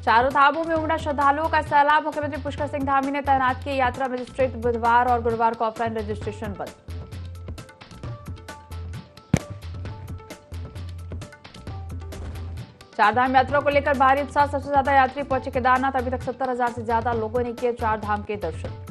चारों धामों में उमड़ा श्रद्धालुओं का सैलाब। मुख्यमंत्री पुष्कर सिंह धामी ने तैनात किए यात्रा मजिस्ट्रेट। बुधवार और गुरुवार को ऑफलाइन रजिस्ट्रेशन बंद। चारधाम यात्रा को लेकर भारी उत्साह। सबसे ज्यादा यात्री पहुंचे केदारनाथ। अभी तक 70,000 से ज्यादा लोगों ने किए चार धाम के दर्शन।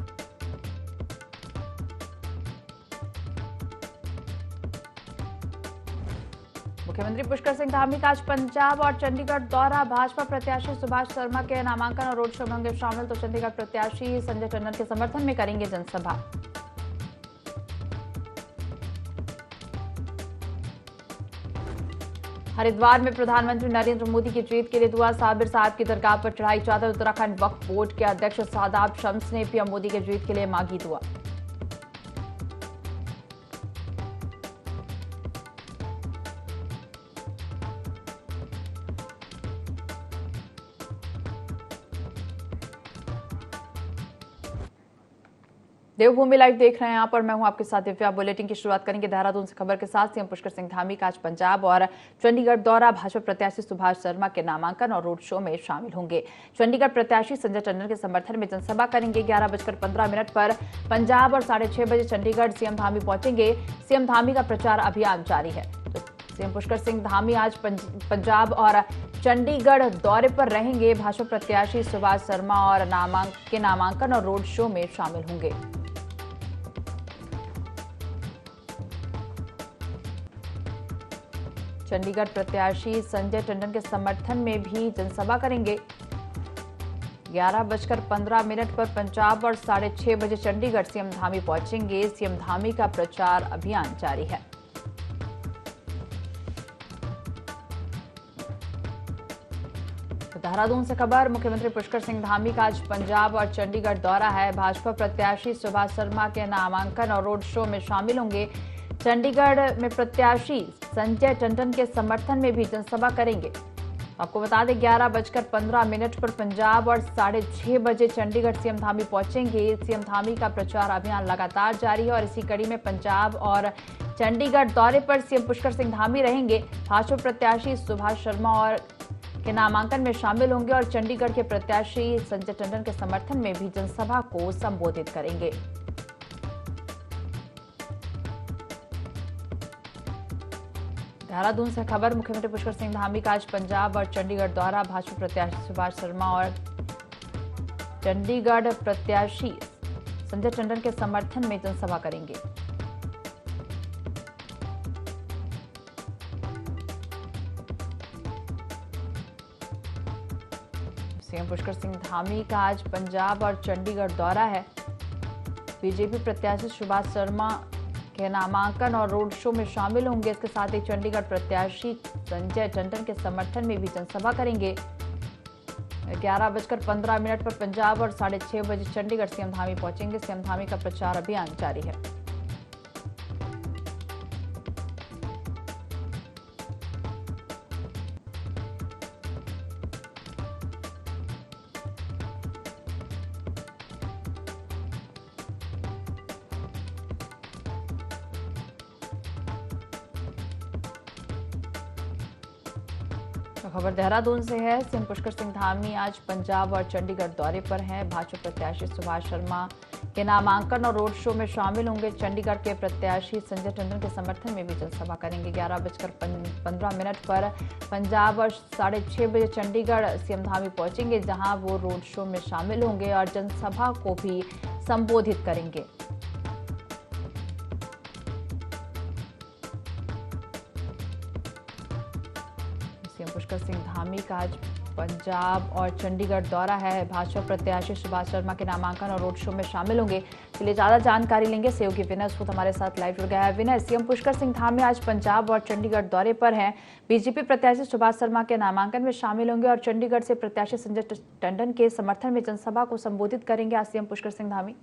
मुख्यमंत्री पुष्कर सिंह धामी का आज पंजाब और चंडीगढ़ दौरा। भाजपा प्रत्याशी सुभाष शर्मा के नामांकन और रोड शो में होंगे शामिल, तो चंडीगढ़ प्रत्याशी संजय टंडन के समर्थन में करेंगे जनसभा। हरिद्वार में प्रधानमंत्री नरेंद्र मोदी की जीत के लिए दुआ। साबिर साहब की दरगाह पर चढ़ाई चादर। उत्तराखंड वक्फ बोर्ड के अध्यक्ष सादाब शम्स ने पीएम मोदी के जीत के लिए मांगी दुआ। देवभूमि लाइव देख रहे हैं यहाँ पर, मैं हूं आपके साथ दिव्या। बुलेटिन की शुरुआत करेंगे देहरादून से खबर के साथ। सीएम पुष्कर सिंह धामी का आज पंजाब और चंडीगढ़ दौरा। भाजपा प्रत्याशी सुभाष शर्मा के नामांकन और रोड शो में शामिल होंगे। चंडीगढ़ प्रत्याशी संजय टंडन के समर्थन में जनसभा करेंगे। 11:15 पर पंजाब और 6:30 बजे चंडीगढ़ सीएम धामी पहुंचेंगे। सीएम धामी का प्रचार अभियान जारी है। तो सीएम पुष्कर सिंह धामी आज पंजाब और चंडीगढ़ दौरे पर रहेंगे। भाजपा प्रत्याशी सुभाष शर्मा और नामांकन और रोड शो में शामिल होंगे। चंडीगढ़ प्रत्याशी संजय टंडन के समर्थन में भी जनसभा करेंगे। 11:15 पर पंजाब और 6:30 बजे चंडीगढ़ सीएम धामी पहुंचेंगे। सीएम धामी का प्रचार अभियान जारी है। देहरादून से खबर। मुख्यमंत्री पुष्कर सिंह धामी का आज पंजाब और चंडीगढ़ दौरा है। भाजपा प्रत्याशी सुभाष शर्मा के नामांकन और रोड शो में शामिल होंगे। चंडीगढ़ में प्रत्याशी संजय टंडन के समर्थन में भी जनसभा करेंगे। आपको बता दें 11:15 पर पंजाब और 6:30 बजे चंडीगढ़ सीएम धामी पहुंचेंगे। सीएम धामी का प्रचार अभियान लगातार जारी है और इसी कड़ी में पंजाब और चंडीगढ़ दौरे पर सीएम पुष्कर सिंह धामी रहेंगे। भाजपा प्रत्याशी सुभाष शर्मा और के नामांकन में शामिल होंगे और चंडीगढ़ के प्रत्याशी संजय टंडन के समर्थन में भी जनसभा को संबोधित करेंगे। देहरादून से खबर। मुख्यमंत्री पुष्कर सिंह धामी का आज पंजाब और चंडीगढ़ दौरा। भाजपा प्रत्याशी सुभाष शर्मा और चंडीगढ़ प्रत्याशी संजय टंडन के समर्थन में जनसभा करेंगे। सीएम पुष्कर सिंह धामी का आज पंजाब और चंडीगढ़ दौरा है। बीजेपी प्रत्याशी सुभाष शर्मा के नामांकन और रोड शो में शामिल होंगे। इसके साथ ही चंडीगढ़ प्रत्याशी संजय टंडन के समर्थन में भी जनसभा करेंगे। 11:15 पर पंजाब और 6:30 बजे चंडीगढ़ सीएम धामी पहुंचेंगे। सीएम धामी का प्रचार अभियान जारी है। खबर देहरादून से है। सीएम पुष्कर सिंह धामी आज पंजाब और चंडीगढ़ दौरे पर हैं। भाजपा प्रत्याशी सुभाष शर्मा के नामांकन और रोड शो में शामिल होंगे। चंडीगढ़ के प्रत्याशी संजय टंडन के समर्थन में भी जनसभा करेंगे। 11:15 पर पंजाब और 6:30 बजे चंडीगढ़ सीएम धामी पहुंचेंगे, जहां वो रोड शो में शामिल होंगे और जनसभा को भी संबोधित करेंगे। सीएम पुष्कर सिंह धामी का आज पंजाब और चंडीगढ़ दौरा है। भाजपा प्रत्याशी सुभाष शर्मा के नामांकन और रोड शो में शामिल होंगे। इसलिए ज्यादा जानकारी लेंगे सहयोगी विनय सूद हमारे साथ लाइव जुड़ गया है। विनय, सीएम पुष्कर सिंह धामी आज पंजाब और चंडीगढ़ दौरे पर हैं। बीजेपी प्रत्याशी सुभाष शर्मा के नामांकन में शामिल होंगे और चंडीगढ़ से प्रत्याशी संजय टंडन के समर्थन में जनसभा को संबोधित करेंगे आज सीएम पुष्कर सिंह धामी।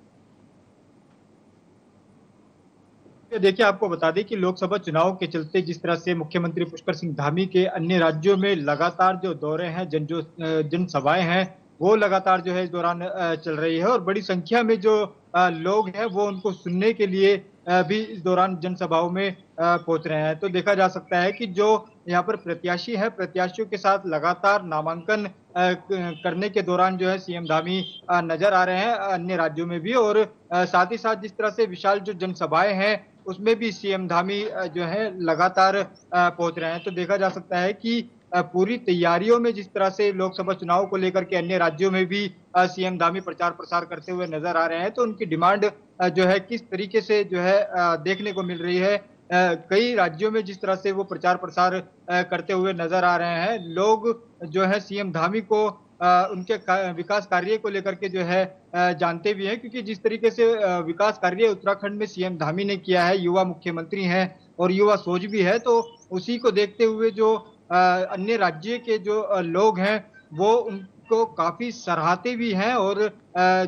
देखिए, आपको बता दें कि लोकसभा चुनाव के चलते जिस तरह से मुख्यमंत्री पुष्कर सिंह धामी के अन्य राज्यों में लगातार जो दौरे हैं, जनसभाएं हैं, वो लगातार जो है इस दौरान चल रही है और बड़ी संख्या में जो लोग हैं वो उनको सुनने के लिए भी इस दौरान जनसभाओं में पहुंच रहे हैं। तो देखा जा सकता है कि जो यहाँ पर प्रत्याशी हैं, प्रत्याशियों के साथ लगातार नामांकन करने के दौरान जो है सीएम धामी नजर आ रहे हैं अन्य राज्यों में भी। और साथ ही साथ जिस तरह से विशाल जो जनसभाएं हैं उसमें भी सीएम धामी जो है लगातार पहुंच रहे हैं। तो देखा जा सकता है कि पूरी तैयारियों में जिस तरह से लोकसभा चुनाव को लेकर के अन्य राज्यों में भी सीएम धामी प्रचार प्रसार करते हुए नजर आ रहे हैं। तो उनकी डिमांड जो है किस तरीके से जो है देखने को मिल रही है। कई राज्यों में जिस तरह से वो प्रचार प्रसार करते हुए नजर आ रहे हैं, लोग जो है सीएम धामी को उनके विकास कार्य को लेकर के जो है जानते भी हैं, क्योंकि जिस तरीके से विकास कार्य उत्तराखंड में सीएम धामी ने किया है, युवा मुख्यमंत्री हैं और युवा सोच भी है, तो उसी को देखते हुए जो अन्य राज्य के जो लोग हैं वो उनको काफी सराहते भी हैं। और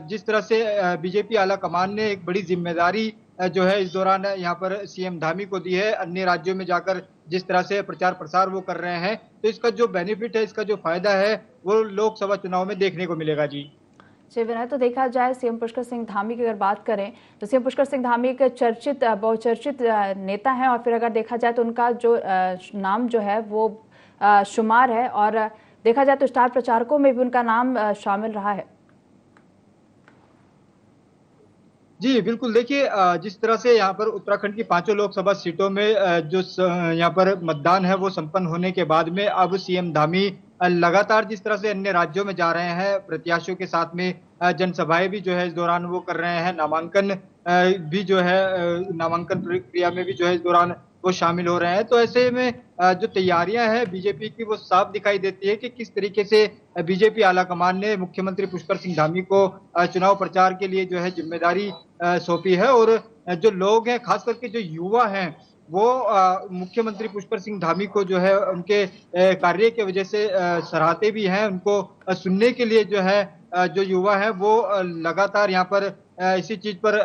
जिस तरह से बीजेपी आला कमान ने एक बड़ी जिम्मेदारी जो है इस दौरान यहाँ पर सीएम धामी को दी है, अन्य राज्यों में जाकर जिस तरह से प्रचार प्रसार वो कर रहे हैं, तो इसका जो बेनिफिट है, इसका जो फायदा है वो लोकसभा चुनाव में देखने को मिलेगा। जी विनय, तो देखा जाए सीएम पुष्कर सिंह धामी की अगर बात करें तो सीएम पुष्कर सिंह धामी एक बहुचर्चित नेता हैं, और फिर अगर देखा जाए तो उनका जो नाम जो है वो शुमार है, और देखा जाए तो स्टार प्रचारकों में भी उनका नाम शामिल रहा है। जी बिल्कुल, देखिए जिस तरह से यहाँ पर उत्तराखंड की 5 लोकसभा सीटों में जो यहाँ पर मतदान है वो संपन्न होने के बाद में अब सीएम धामी लगातार जिस तरह से अन्य राज्यों में जा रहे हैं, प्रत्याशियों के साथ में जनसभाएं भी जो है इस दौरान वो कर रहे हैं, नामांकन भी जो है नामांकन प्रक्रिया में भी जो है इस दौरान वो शामिल हो रहे हैं। तो ऐसे में जो तैयारियां हैं बीजेपी की वो साफ दिखाई देती है कि किस तरीके से बीजेपी आला कमान ने मुख्यमंत्री पुष्कर सिंह धामी को चुनाव प्रचार के लिए जो है जिम्मेदारी सौंपी है। और जो लोग हैं, खास करके जो युवा हैं, वो मुख्यमंत्री पुष्कर सिंह धामी को जो है उनके कार्य की वजह से सराहते भी हैं। उनको सुनने के लिए जो है जो युवा है वो लगातार यहाँ पर इसी चीज पर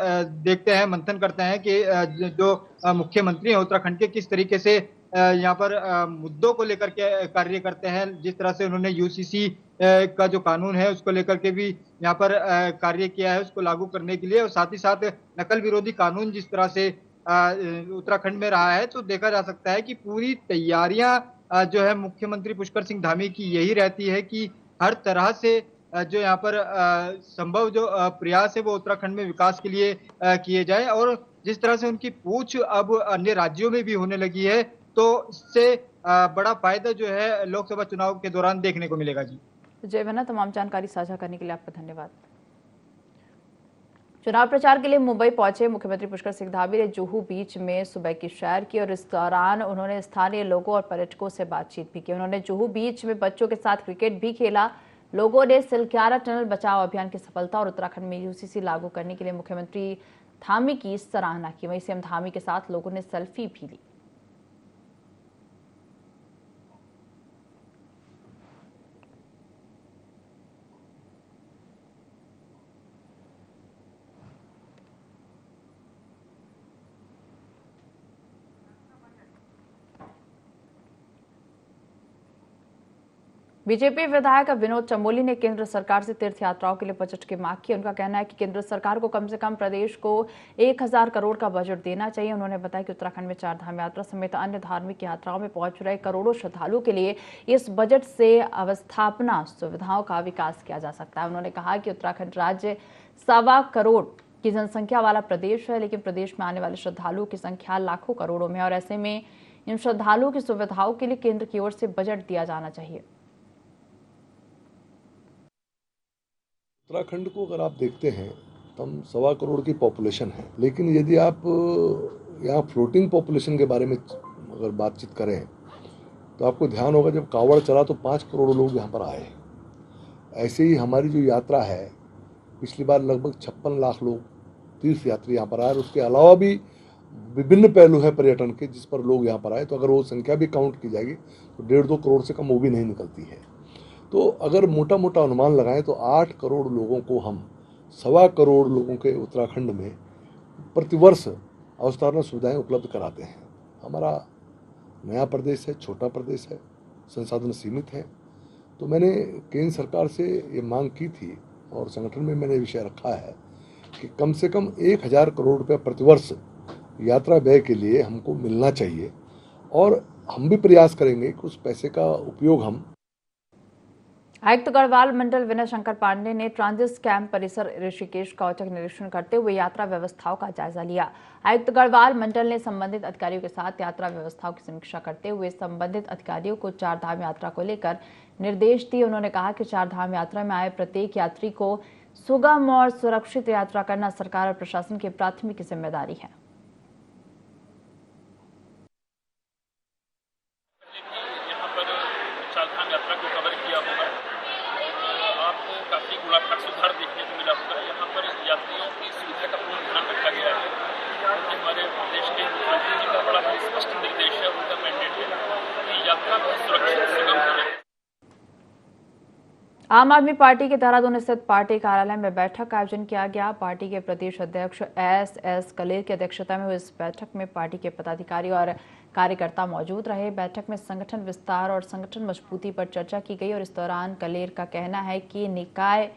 देखते हैं, मंथन करते हैं कि जो मुख्यमंत्री हैं उत्तराखंड के किस तरीके से यहाँ पर मुद्दों को लेकर के कार्य करते हैं। जिस तरह से उन्होंने यूसीसी का जो कानून है उसको लेकर के भी यहाँ पर कार्य किया है, उसको लागू करने के लिए, और साथ ही साथ नकल विरोधी कानून जिस तरह से उत्तराखंड में रहा है, तो देखा जा सकता है कि पूरी तैयारियां जो है मुख्यमंत्री पुष्कर सिंह धामी की यही रहती है कि हर तरह से जो यहाँ पर संभव जो प्रयास है वो उत्तराखंड में विकास के लिए किए जाए। और जिस तरह से उनकी पूछ अब अन्य राज्यों में भी होने लगी है, तो इससे बड़ा फायदा जो है लोकसभा चुनाव के दौरान देखने को मिलेगा। जी जय वना, तमाम जानकारी साझा करने के लिए आपका धन्यवाद। चुनाव प्रचार के लिए मुंबई पहुंचे मुख्यमंत्री पुष्कर सिंह धामी ने जुहू बीच में सुबह की सैर की, और इस दौरान उन्होंने स्थानीय लोगों और पर्यटकों से बातचीत भी की। उन्होंने जुहू बीच में बच्चों के साथ क्रिकेट भी खेला। लोगों ने सिलक्यारा टनल बचाओ अभियान की सफलता और उत्तराखंड में यूसीसी लागू करने के लिए मुख्यमंत्री धामी की सराहना की। वहीं सीएम धामी के साथ लोगों ने सेल्फी भी ली। बीजेपी विधायक विनोद चमोली ने केंद्र सरकार से तीर्थ यात्राओं के लिए बजट की मांग की। उनका कहना है कि केंद्र सरकार को कम से कम प्रदेश को 1000 करोड़ का बजट देना चाहिए। उन्होंने बताया कि उत्तराखंड में 4 धाम यात्रा समेत अन्य धार्मिक यात्राओं में पहुंच रहे करोड़ों श्रद्धालुओं के लिए इस बजट से अवस्थापना सुविधाओं का विकास किया जा सकता है। उन्होंने कहा कि उत्तराखंड राज्य 1.25 करोड़ की जनसंख्या वाला प्रदेश है, लेकिन प्रदेश में आने वाले श्रद्धालुओं की संख्या लाखों करोड़ों में, और ऐसे में इन श्रद्धालुओं की सुविधाओं के लिए केंद्र की ओर से बजट दिया जाना चाहिए। उत्तराखंड को अगर आप देखते हैं तो हम 1.25 करोड़ की पॉपुलेशन है, लेकिन यदि आप यहाँ फ्लोटिंग पॉपुलेशन के बारे में अगर बातचीत करें तो आपको ध्यान होगा जब कांवड़ चला तो 5 करोड़ लोग यहाँ पर आए। ऐसे ही हमारी जो यात्रा है, पिछली बार लगभग 56 लाख लोग तीर्थ यात्री यहाँ पर आए, और उसके अलावा भी विभिन्न पहलू है पर्यटन के जिस पर लोग यहाँ पर आए। तो अगर वो संख्या भी काउंट की जाएगी तो 1.5-2 करोड़ से कम वो भी नहीं निकलती है। तो अगर मोटा मोटा अनुमान लगाएं तो 8 करोड़ लोगों को हम 1.25 करोड़ लोगों के उत्तराखंड में प्रतिवर्ष अवधारणा सुविधाएं उपलब्ध कराते हैं। हमारा नया प्रदेश है, छोटा प्रदेश है, संसाधन सीमित है। तो मैंने केंद्र सरकार से ये मांग की थी और संगठन में मैंने विषय रखा है कि कम से कम 1000 करोड़ रुपये प्रतिवर्ष यात्रा व्यय के लिए हमको मिलना चाहिए, और हम भी प्रयास करेंगे कि उस पैसे का उपयोग हम आयुक्त गढ़वाल मंडल विनय शंकर पांडे ने ट्रांजिट कैंप परिसर ऋषिकेश का औचक निरीक्षण करते हुए यात्रा व्यवस्थाओं का जायजा लिया। आयुक्त गढ़वाल मंडल ने संबंधित अधिकारियों के साथ यात्रा व्यवस्थाओं की समीक्षा करते हुए संबंधित अधिकारियों को चार धाम यात्रा को लेकर निर्देश दिए। उन्होंने कहा कि चार धाम यात्रा में आए प्रत्येक यात्री को सुगम और सुरक्षित यात्रा करना सरकार और प्रशासन की प्राथमिक जिम्मेदारी है। चारधाम यात्रा को कवर किया होगा और आपको काफी गुणात्मक सुधार देखने को मिला होगा। यहाँ पर यात्रियों की सुविधा का पूर्ण ध्यान रखा गया है क्योंकि हमारे प्रदेश के मुख्यमंत्री जी का बड़ा स्पष्ट निर्देश है, उनका मैंडेट है कि यात्रा बहुत सुरक्षित सुगम हो रही। आम आदमी पार्टी के देहरादून स्थित पार्टी कार्यालय में बैठक का आयोजन किया गया। पार्टी के प्रदेश अध्यक्ष एस कलेर की अध्यक्षता में हुई इस बैठक में पार्टी के पदाधिकारी और कार्यकर्ता मौजूद रहे। बैठक में संगठन विस्तार और संगठन मजबूती पर चर्चा की गई और इस दौरान कलेर का कहना है कि निकाय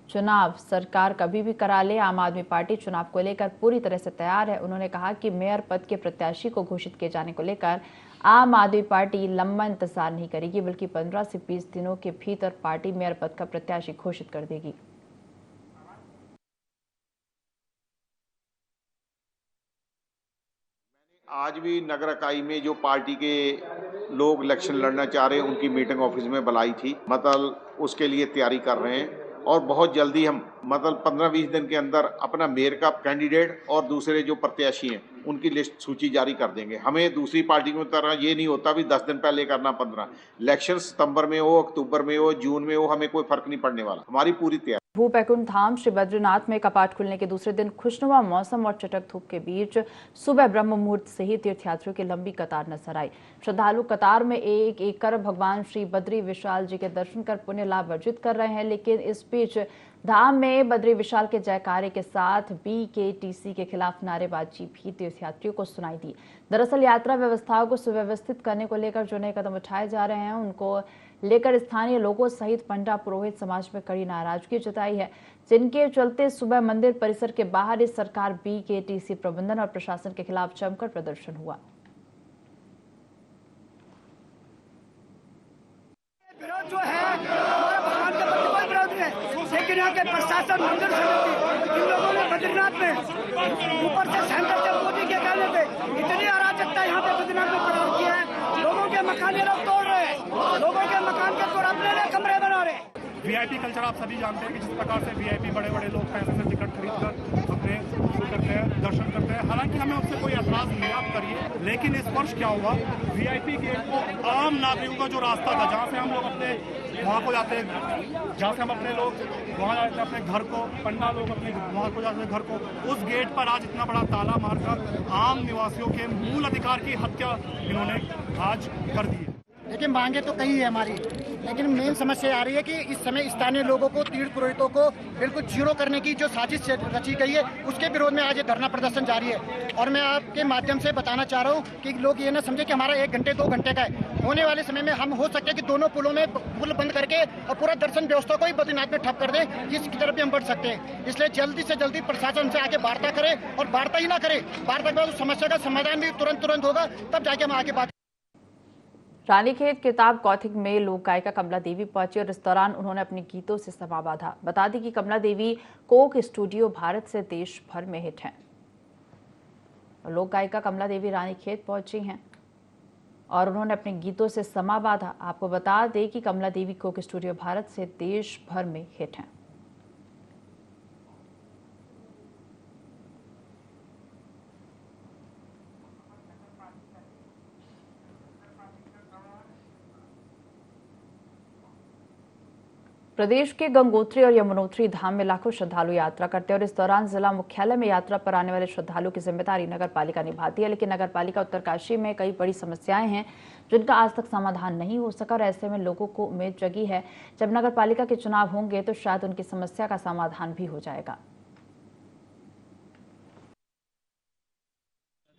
चुनाव सरकार कभी भी करा ले, आम आदमी पार्टी चुनाव को लेकर पूरी तरह से तैयार है। उन्होंने कहा कि मेयर पद के प्रत्याशी को घोषित किए जाने को लेकर आम आदमी पार्टी लंबा इंतजार नहीं करेगी, बल्कि 15 से 20 दिनों के भीतर पार्टी मेयर पद का प्रत्याशी घोषित कर देगी। आज भी नगर इकाई में जो पार्टी के लोग इलेक्शन लड़ना चाह रहे हैं उनकी मीटिंग ऑफिस में बुलाई थी, मतलब उसके लिए तैयारी कर रहे हैं और बहुत जल्दी हम मतलब 15-20 दिन के अंदर अपना मेयर का कैंडिडेट और दूसरे जो प्रत्याशी हैं उनकी लिस्ट सूची जारी कर देंगे। हमें दूसरी पार्टी की तरह ये नहीं होता भी 10 दिन पहले करना 15। इलेक्शन सितंबर में हो, अक्टूबर में हो, जून में हो, हमें कोई फर्क नहीं पड़ने वाला, हमारी पूरी तैयारी। भूपैकुंठ धाम श्री बद्रीनाथ में कपाट खुलने के दूसरे दिन खुशनुमा मौसम और चटक धूप के बीच सुबह ब्रह्म मुहूर्त से ही तीर्थयात्रियों की लंबी कतार नजर आई। श्रद्धालु कतार में एक एक कर भगवान श्री बद्री विशाल जी के दर्शन कर पुण्य लाभ अर्जित कर रहे हैं। लेकिन इस बीच धाम में बद्री विशाल के जयकारे के साथ BKTC के खिलाफ नारेबाजी भी तीर्थयात्रियों को सुनाई दी। दरअसल यात्रा व्यवस्थाओं को सुव्यवस्थित करने को लेकर जो नए कदम उठाए जा रहे हैं उनको लेकर स्थानीय लोगों सहित पंडा पुरोहित समाज में कड़ी नाराजगी जताई है, जिनके चलते सुबह मंदिर परिसर के बाहर इस सरकार BKTC प्रबंधन और प्रशासन के खिलाफ जमकर प्रदर्शन हुआ। विरोध जो है हमारे भगवान के प्रति कोई विरोध नहीं है, लेकिन यहाँ के प्रशासन मंदिर समिति इन लोगों ने बद्रीनाथ में ऊपर से सेंटर से मोदी के कहने पे इतनी अराजकता यहाँ पे बद्रीनाथ में प्रकट की है। लोगों के मकान ये लोग तोड़ रहे हैं, लोगों के मकान के तोड़ अपने लिए कमरे बना रहे हैं। VIP कल्चर आप सभी जानते हैं कि जिस प्रकार से VIP बड़े बड़े लोग पैसे से टिकट खरीद कर अपने करते हैं, दर्शन करते हैं। हालांकि हमें उससे कोई एतराज नहीं, आप करिए, लेकिन इस वर्ष क्या हुआ, VIP गेट को आम नागरिकों का जो रास्ता था जहाँ से हम लोग अपने वहाँ को जाते हैं, जहाँ से हम अपने लोग वहाँ जाते हैं अपने घर को, पंडा लोग अपने वहाँ को जाते हैं घर को, उस गेट पर आज इतना बड़ा ताला मारकर आम निवासियों के मूल अधिकार की हत्या इन्होंने आज कर दी है। लेकिन मांगे तो कई है हमारी, लेकिन मेन समस्या आ रही है कि इस समय स्थानीय लोगों को, तीर्थ पुरोहितों को बिल्कुल जीरो करने की जो साजिश रची गई है उसके विरोध में आज ये धरना प्रदर्शन जारी है। और मैं आपके माध्यम से बताना चाह रहा हूँ कि लोग ये ना समझे कि हमारा 1 घंटे 2 घंटे का है। होने वाले समय में हम हो सकते हैं कि दोनों पुलों में पुल बंद करके और पूरा दर्शन व्यवस्था को ही बद्रीनाथ में ठप कर दें, जिसकी तरफ भी हम बढ़ सकते हैं। इसलिए जल्दी से जल्दी प्रशासन से आगे वार्ता करें और वार्ता ही ना करें, वार्ता के बाद समस्या का समाधान भी तुरंत होगा, तब जाके हम आगे बात। रानीखेत किताब कौथिग में लोक गायिका कमला देवी पहुंची और इस दौरान उन्होंने अपने गीतों से समा बांधा। बता दें कि कमला देवी कोक स्टूडियो भारत से देश भर में हिट हैं। लोक गायिका कमला देवी रानीखेत पहुंची हैं और उन्होंने अपने गीतों से समा बांधा। आपको बता दें कि कमला देवी कोक स्टूडियो भारत से देश भर में हिट हैं। प्रदेश के गंगोत्री और यमुनोत्री धाम में लाखों श्रद्धालु यात्रा करते हैं और इस दौरान जिला मुख्यालय में यात्रा पर आने वाले श्रद्धालुओं की जिम्मेदारी नगर पालिका निभाती है। लेकिन नगर पालिका उत्तरकाशी में कई बड़ी समस्याएं हैं जिनका आज तक समाधान नहीं हो सका और ऐसे में लोगों को उम्मीद जगी है जब नगर पालिका के चुनाव होंगे तो शायद उनकी समस्या का समाधान भी हो जाएगा।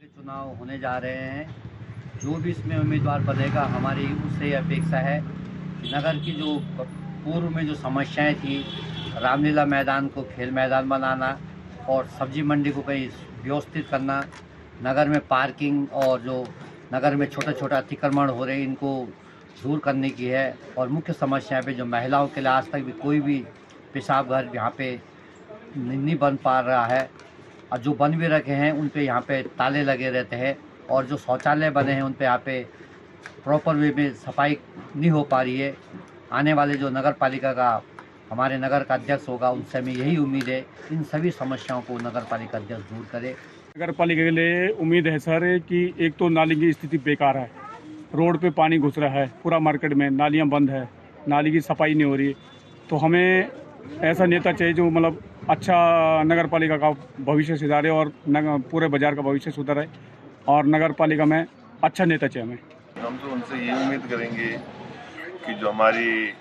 चुनाव होने जा रहे हैं, जो भी इसमें उम्मीदवार बनेगा हमारी उससे अपेक्षा है कि नगर की जो पूर्व में जो समस्याएं थी, रामलीला मैदान को खेल मैदान बनाना और सब्जी मंडी को कहीं व्यवस्थित करना, नगर में पार्किंग और जो नगर में छोटा छोटा अतिक्रमण हो रहे इनको दूर करने की है। और मुख्य समस्या पे जो महिलाओं के लिए आज तक भी कोई भी पेशाब घर यहाँ पे नहीं बन पा रहा है, और जो बन भी रखे हैं उन पे यहाँ पे ताले लगे रहते हैं, और जो शौचालय बने हैं उन पे यहाँ पे प्रॉपर वे में सफाई नहीं हो पा रही है। आने वाले जो नगर पालिका का हमारे नगर का अध्यक्ष होगा, उनसे हमें यही उम्मीद है इन सभी समस्याओं को नगर पालिका अध्यक्ष दूर करे। नगर पालिका के लिए उम्मीद है सर कि एक तो नाली की स्थिति बेकार है, रोड पे पानी घुस रहा है, पूरा मार्केट में नालियां बंद है, नाली की सफाई नहीं हो रही है। तो हमें ऐसा नेता चाहिए जो मतलब अच्छा नगर पालिका का भविष्य सुधारे और पूरे बाजार का भविष्य सुधारे, और नगर पालिका में अच्छा नेता चाहिए हमें। हम तो उनसे ये उम्मीद करेंगे कि जो हमारी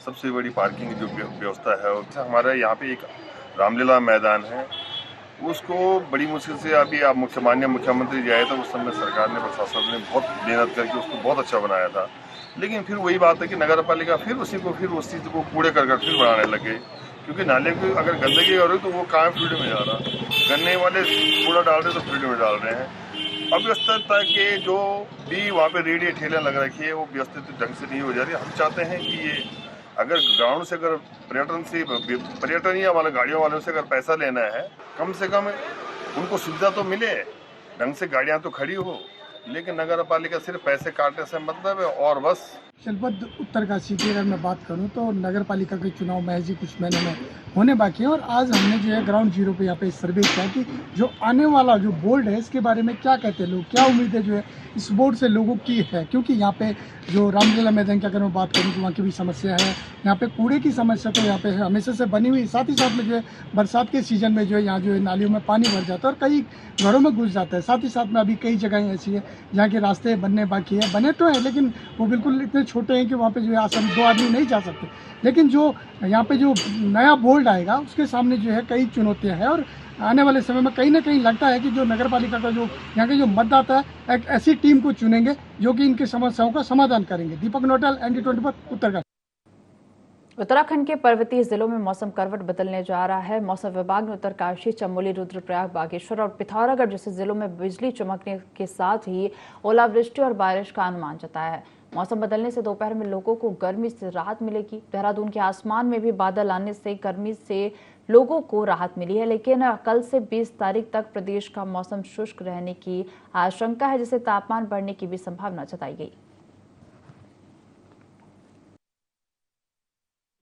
सबसे बड़ी पार्किंग की जो व्यवस्था है, हमारा यहाँ पे एक रामलीला मैदान है, उसको बड़ी मुश्किल से अभी आप माननीय मुख्यमंत्री जी आए तो उस समय सरकार ने, प्रशासन ने बहुत मेहनत करके उसको बहुत अच्छा बनाया था। लेकिन फिर वही बात है कि नगर पालिका फिर उस चीज़ को कूड़े कर फिर बनाने लगे, क्योंकि नाले को अगर गंदगी हो रही तो वो कहाँ फील्ड में जा रहा, गन्ने वाले कूड़ा डाल रहे तो फील्ड में डाल रहे हैं। अव्यवस्था के जो भी वहाँ पे रेडी ठेले लग रखी है वो व्यवस्थित ढंग से नहीं हो जा रही। हम चाहते हैं कि ये अगर ग्राउंड से अगर पर्यटन या वाले गाड़ियों वालों से अगर पैसा लेना है, कम से कम उनको सुविधा तो मिले, ढंग से गाड़ियाँ तो खड़ी हो, लेकिन नगर पालिका सिर्फ पैसे काटने से मतलब है और बस। जनपद उत्तरकाशी की अगर मैं बात करूं तो नगर पालिका के चुनाव महज ही कुछ महीने में होने बाकी है, और आज हमने जो है ग्राउंड जीरो पे यहाँ पे सर्वे किया कि जो आने वाला जो बोर्ड है इसके बारे में क्या कहते हैं लोग, क्या उम्मीदें जो है इस बोर्ड से लोगों की है। क्योंकि यहाँ पे जो रामलीला मैदान की अगर मैं बात करूँ तो वहाँ की भी समस्या है, यहाँ पे कूड़े की समस्या तो यहाँ पे हमेशा से बनी हुई, साथ ही साथ में जो है बरसात के सीजन में जो है यहाँ जो है नालियों में पानी भर जाता है और कई घरों में घुस जाता है। साथ ही साथ में अभी कई जगहें ऐसी है जहाँ के रास्ते बनने बाकी है, बने तो हैं लेकिन वो बिल्कुल इतने छोटे हैं कि वहाँ पे जो है आसान 2 आदमी नहीं जा सकते। लेकिन जो यहाँ पे जो नया बोर्ड आएगा उसके सामने जो है कई चुनौतियाँ हैं, और आने वाले समय में कहीं ना कहीं लगता है कि जो नगर पालिका का जो यहाँ के जो मतदाता है एक ऐसी टीम को चुनेंगे जो कि इनकी समस्याओं का समाधान करेंगे। दीपक नोटल, ND24 उत्तरकाशी। उत्तराखंड के पर्वतीय जिलों में मौसम करवट बदलने जा रहा है। मौसम विभाग ने उत्तरकाशी, चमोली, रुद्रप्रयाग, बागेश्वर और पिथौरागढ़ जैसे जिलों में बिजली चमकने के साथ ही ओलावृष्टि और बारिश का अनुमान जताया है। मौसम बदलने से दोपहर में लोगों को गर्मी से राहत मिलेगी। देहरादून के आसमान में भी बादल आने से गर्मी से लोगों को राहत मिली है, लेकिन कल से 20 तारीख तक प्रदेश का मौसम शुष्क रहने की आशंका है, जिससे तापमान बढ़ने की भी संभावना जताई गई।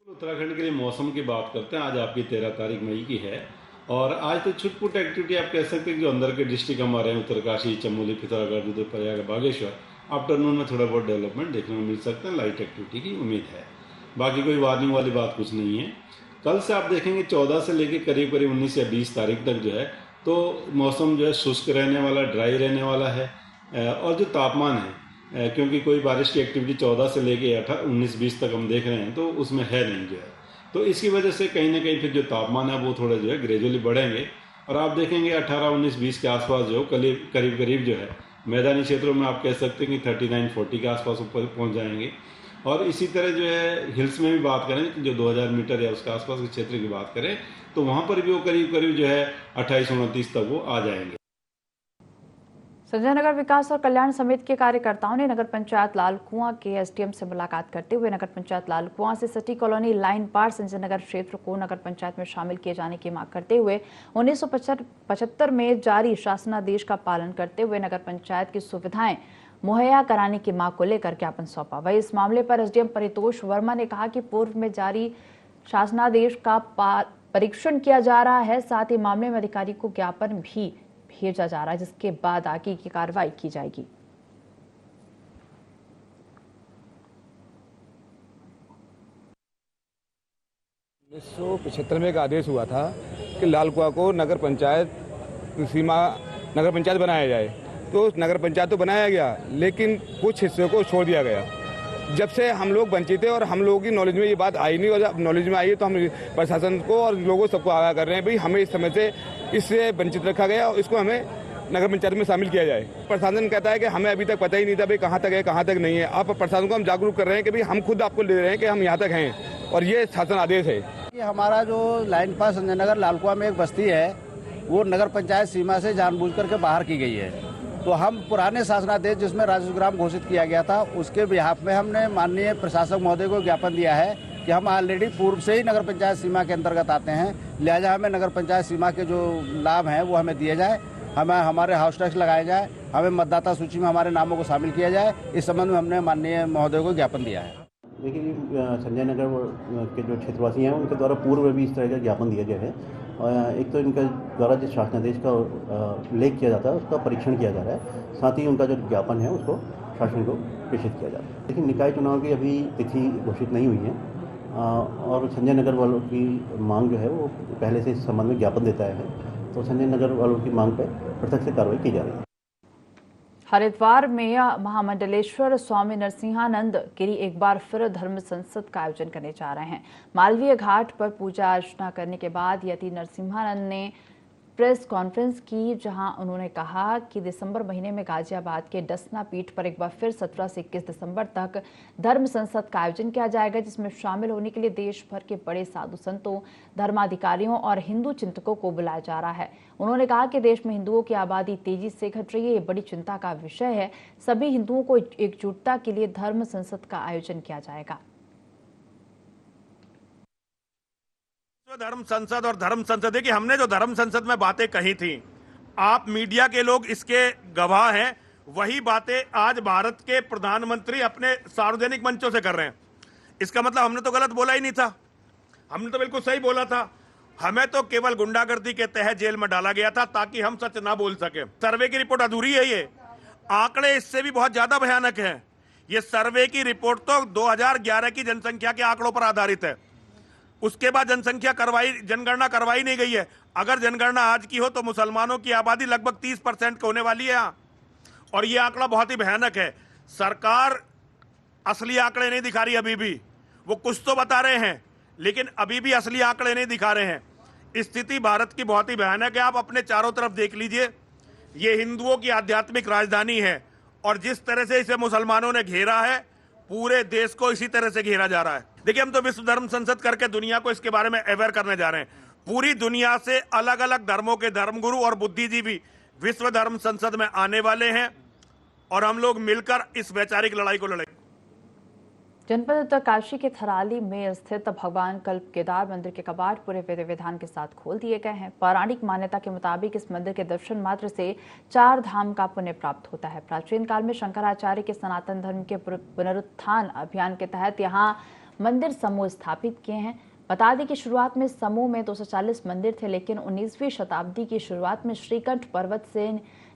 उत्तराखंड के लिए मौसम की बात करते हैं। आज आपकी 13 तारीख मई की है और आज तो छुटपुट एक्टिविटी आप कह सकते हैं कि जो अंदर के डिस्ट्रिक्ट हमारे हैं, उत्तरकाशी, चमोली, पिथौरागढ़, रुद्रप्रयाग, बागेश्वर, आफ्टरनून में थोड़ा बहुत डेवलपमेंट देखने को मिल सकता है। लाइट एक्टिविटी की उम्मीद है, बाकी कोई वार्निंग वाली बात कुछ नहीं है। कल से आप देखेंगे 14 से लेकर करीब 19 या 20 तारीख तक जो है तो मौसम जो है शुष्क रहने वाला, ड्राई रहने वाला है। और जो तापमान है, क्योंकि कोई बारिश की एक्टिविटी 14 से लेकर 19-20 तक हम देख रहे हैं तो उसमें है नहीं जो है, तो इसकी वजह से कहीं ना कहीं फिर जो तापमान है वो थोड़ा जो है ग्रेजुअली बढ़ेंगे और आप देखेंगे 18, 19, 20 के आसपास जो करीब जो है मैदानी क्षेत्रों में आप कह सकते हैं कि 39-40 के आसपास ऊपर पहुंच जाएंगे। और इसी तरह जो है हिल्स में भी बात करें कि जो 2000 मीटर या उसके आसपास के क्षेत्र की बात करें तो वहां पर भी वो करीब जो है 28-29 तक वो आ जाएंगे। संजय नगर विकास और कल्याण समिति के कार्यकर्ताओं ने नगर पंचायत लालकुआं के SDM से मुलाकात करते हुए नगर पंचायत लालकुआं से सिटी कॉलोनी लाइन पार संजय नगर क्षेत्र को नगर पंचायत में शामिल किए जाने की मांग करते हुए 1975 में जारी शासनादेश का पालन करते हुए नगर पंचायत की सुविधाएं मुहैया कराने की मांग को लेकर ज्ञापन सौंपा। वहीं इस मामले पर SDM परितोष वर्मा ने कहा कि पूर्व में जारी शासनादेश का परीक्षण किया जा रहा है, साथ ही मामले में अधिकारी को ज्ञापन भी भेजा जा रहा है, जिसके बाद आगे की कार्रवाई की जाएगी। 1975 में एक आदेश हुआ था कि लालकुआं को नगर पंचायत बनाया जाए, तो नगर पंचायत तो बनाया गया लेकिन कुछ हिस्सों को छोड़ दिया गया। जब से हम लोग वंचित थे और हम लोगों की नॉलेज में ये बात आई नहीं, और जब नॉलेज में आई है तो हम प्रशासन को और लोगों सबको आगाह कर रहे हैं भाई हमें इस समय से इससे वंचित रखा गया और इसको हमें नगर पंचायत में शामिल किया जाए। प्रशासन कहता है कि हमें अभी तक पता ही नहीं था भाई कहाँ तक है कहाँ तक नहीं है। आप प्रशासन को हम जागरूक कर रहे हैं कि भाई हम खुद आपको ले रहे हैं कि हम यहाँ तक हैं और ये शासन आदेश है। हमारा जो लाइन पास संजय नगर लालकुआं में एक बस्ती है वो नगर पंचायत सीमा से जानबूझ करके बाहर की गई है तो हम पुराने शासनादेश जिसमें राजस्व ग्राम घोषित किया गया था उसके बिहाफ में हमने माननीय प्रशासक महोदय को ज्ञापन दिया है कि हम ऑलरेडी पूर्व से ही नगर पंचायत सीमा के अंतर्गत आते हैं, लिहाजा हमें नगर पंचायत सीमा के जो लाभ हैं वो हमें दिए जाए, हमें हमारे हाउस टैक्स लगाए जाए, हमें मतदाता सूची में हमारे नामों को शामिल किया जाए। इस संबंध में हमने माननीय महोदय को ज्ञापन दिया है। देखिए, संजय नगर के जो क्षेत्रवासी हैं उनके द्वारा पूर्व में भी इस तरह का ज्ञापन दिया गया है। और एक तो इनका द्वारा जिस शासनादेश का उल्लेख किया जाता है उसका परीक्षण किया जा रहा है, साथ ही उनका जो ज्ञापन है उसको शासन को प्रेषित किया जाता है। लेकिन निकाय चुनाव की अभी तिथि घोषित नहीं हुई है और संजय नगर वालों की मांग जो है वो पहले से इस संबंध में ज्ञापन देता है, तो संजय नगर वालों की मांग पर पृथक से कार्रवाई की जा रही है। हरिद्वार में महामंडलेश्वर स्वामी नरसिंहानंद गिरी एक बार फिर धर्म संसद का आयोजन करने जा रहे हैं। मालवीय घाट पर पूजा अर्चना करने के बाद यति नरसिंहानंद ने प्रेस कॉन्फ्रेंस की, जहां उन्होंने कहा कि दिसंबर महीने में गाजियाबाद के डसना पीठ पर एक बार फिर 17 से 21 दिसंबर तक धर्म संसद का आयोजन किया जाएगा, जिसमें शामिल होने के लिए देश भर के बड़े साधु संतों, धर्माधिकारियों और हिंदू चिंतकों को बुलाया जा रहा है। उन्होंने कहा कि देश में हिंदुओं की आबादी तेजी से घट रही है, ये बड़ी चिंता का विषय है। सभी हिंदुओं को एकजुटता के लिए धर्म संसद का आयोजन किया जाएगा। धर्म संसद और धर्म संसद है कि हमने जो धर्म संसद में बातें कही थी, आप मीडिया के लोग इसके गवाह हैं, वही बातें आज भारत के प्रधानमंत्री अपने सार्वजनिक मंचों से कर रहे हैं। इसका मतलब हमने तो गलत बोला ही नहीं था, हमने तो बिल्कुल सही बोला था। हमें तो केवल गुंडागर्दी के तहत जेल में डाला गया था ताकि हम सच ना बोल सके। सर्वे की रिपोर्ट अधूरी है, ये आंकड़े इससे भी बहुत ज्यादा भयानक है। ये सर्वे की रिपोर्ट तो 2011 की जनसंख्या के आंकड़ों पर आधारित है, उसके बाद जनगणना करवाई नहीं गई है। अगर जनगणना आज की हो तो मुसलमानों की आबादी लगभग 30% की होने वाली है यहाँ, और ये आंकड़ा बहुत ही भयानक है। सरकार असली आंकड़े नहीं दिखा रही, अभी भी वो कुछ तो बता रहे हैं लेकिन अभी भी असली आंकड़े नहीं दिखा रहे हैं। स्थिति भारत की बहुत ही भयानक है। आप अपने चारों तरफ देख लीजिए, ये हिंदुओं की आध्यात्मिक राजधानी है और जिस तरह से इसे मुसलमानों ने घेरा है, पूरे देश को इसी तरह से घेरा जा रहा है। देखिए, हम तो विश्व धर्म संसद करके दुनिया को इसके बारे में अवेयर करने जा रहे हैं। पूरी दुनिया से अलग अलग धर्मों के धर्मगुरु और बुद्धिजीवी विश्व धर्म संसद में आने वाले हैं और हम लोग मिलकर इस वैचारिक लड़ाई को लड़ेंगे। जनपद उत्तरकाशी के थराली में स्थित भगवान कल्प केदार मंदिर के कपाट पूरे विधि विधान के साथ खोल दिए गए हैं। पौराणिक मान्यता के मुताबिक इस मंदिर के दर्शन मात्र से 4 धाम का पुण्य प्राप्त होता है। प्राचीन काल में शंकराचार्य के सनातन धर्म के पुनरुत्थान अभियान के तहत यहाँ मंदिर समूह स्थापित किए हैं। बता दें कि शुरुआत में समूह में 240 मंदिर थे, लेकिन 19वीं शताब्दी की शुरुआत में श्रीकंठ पर्वत से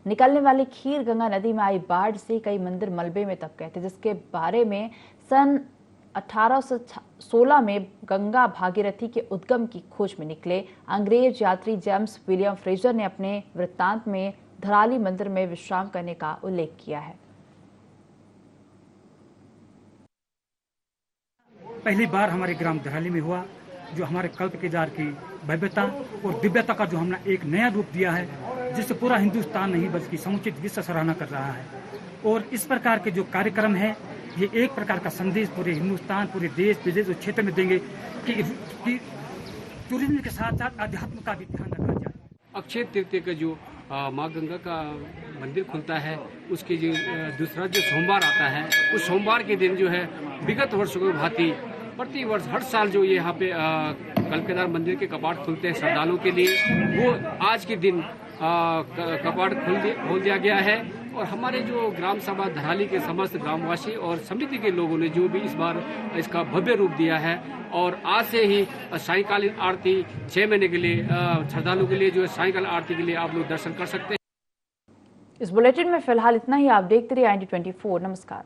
निकलने वाली खीर गंगा नदी में आई बाढ़ से कई मंदिर मलबे में दब गए थे, जिसके बारे में सन 1816 में गंगा भागीरथी के उद्गम की खोज में निकले अंग्रेज यात्री जेम्स विलियम फ्रेजर ने अपने वृत्तांत में धराली मंदिर में विश्राम करने का उल्लेख किया है। पहली बार हमारे ग्राम धराली में हुआ, जो हमारे कल्प केदार की भव्यता और दिव्यता का जो हमने एक नया रूप दिया है, जिससे पूरा हिंदुस्तान नहीं बल्कि समुचित विश्व सराहना कर रहा है। और इस प्रकार के जो कार्यक्रम है, ये एक प्रकार का संदेश पूरे हिंदुस्तान, पूरे देश विदेश और क्षेत्र में देंगे कि टूरिज्म के साथ साथ अध्यात्म का भी ध्यान रखा जाए। अक्षय तृतीया का जो माँ गंगा का मंदिर खुलता है, उसके जो दूसरा जो सोमवार आता है, उस सोमवार के दिन जो है विगत वर्षों की भांति प्रति वर्ष हर साल जो यहाँ पे कल्प केदार मंदिर के कपाट खुलते हैं श्रद्धालुओं के लिए, वो आज के दिन कपाट खोल दिया गया है। और हमारे जो ग्राम सभा धराली के समस्त ग्रामवासी और समिति के लोगों ने जो भी इस बार इसका भव्य रूप दिया है, और आज से ही सायंकालीन आरती 6 महीने के लिए श्रद्धालुओं के लिए जो है सायंकालीन आरती के लिए आप लोग दर्शन कर सकते हैं। इस बुलेटिन में फिलहाल इतना ही। आप देखते रहिए IND24। नमस्कार।